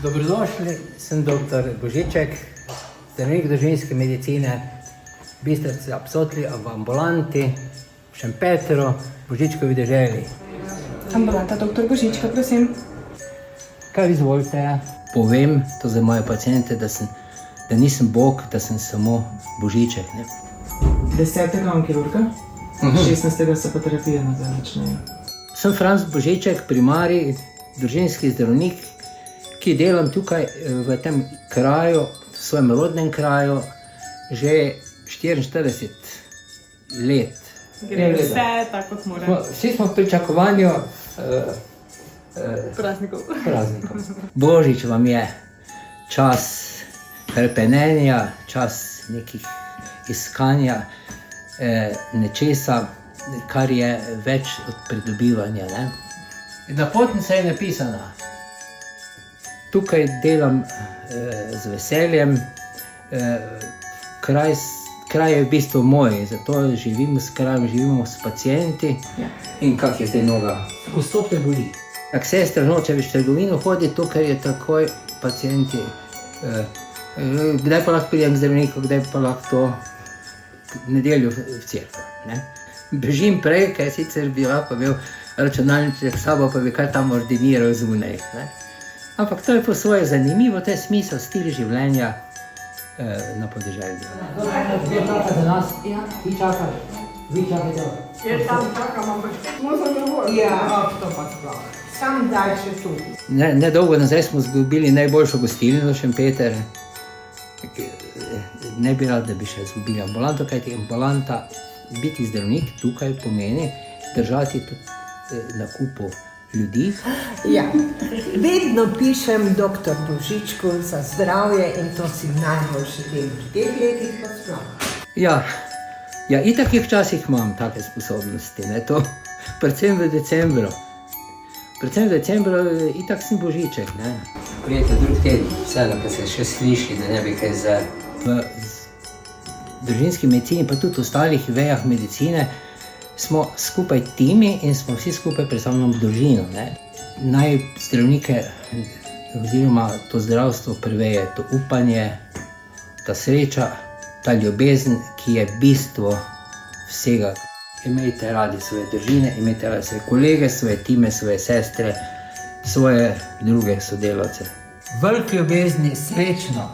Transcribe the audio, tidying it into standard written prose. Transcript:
Dobrodošli, sem dr. Božiček, zdravnik družinske medicine, Bistrici ob Sotli, v ambulanti, v Šempetru, Božičkovi deželi. Ambulanta dr. Božička, prosim. Kaj izvolite? Povem to za moje paciente, da nisem Bog, da sem samo Božiček. 10. imam kirurga, 16. se pa terapije nazaj začnejo. Sem Franc Božiček, primarij, družinski zdravnik, ki delam tukaj v tem kraju, v svojem rodnem kraju, že 44 let. Gre vse tako, kot mora. Vsi smo v pričakovanju Praznikov. Božič vam je čas hrepenenja, čas nekih iskanja nečesa, kar je več od pridobivanja. Ne? Napotnica je napisana. Tukaj delam z veseljem, kraj je v bistvu moj, zato živimo s krajem, živimo s pacienti. Ja. In kak je zdaj noga? Vstop te boli. Ak sestra noče več v trgovino hoditi, tukaj je takoj pacienti. Kdaj pa lahko pridem k zdravniku, kdaj pa lahko to nedeljo v cerkev. Bežim prej, kaj sicer bi lahko imel računalniček s sabo, pa bi kar tam ordiniral zunaj. Ampak to je po svoje zanimivo, to je smisel, stil življenja na podeželju. Kdo čaka za nas? Ja. Ti čakaš? Vi čakajte? Jaz tam čakam, ampak smo zadovoljni. Ja, to pa sprav. Sam daljše tudi. Nedolgo nazaj smo izgubili najboljšo gostilno Šempeter. Ne bi rad, da bi še izgubili ambulanto, kajti ambulanta, biti zdravnik tukaj pomeni držati tudi na kupu ljudi. Ja, vedno pišem dr. Božičku za zdravje in to si najboljši del v teh letih pa sprav. Ja, itak jih včasih imam take sposobnosti, ne, to, predvsem v decembru. Predvsem v decembru itak sem Božiček, ne. Prijete drug teden, vseeno, ko se še sliši, da ne bi kaj zdaj. V družinski medicini, pa tudi v ostalih vejah medicine, smo skupaj timi in smo vsi skupaj predstavljamo družino, ne. Naj zdravnike oziroma to zdravstvo preveje to upanje, ta sreča, ta ljubezen, ki je bistvo vsega. Imejte radi svoje družine, imejte radi svoje kolege, svoje time, svoje sestre, svoje druge sodelavce. Veliko ljubezni, srečno!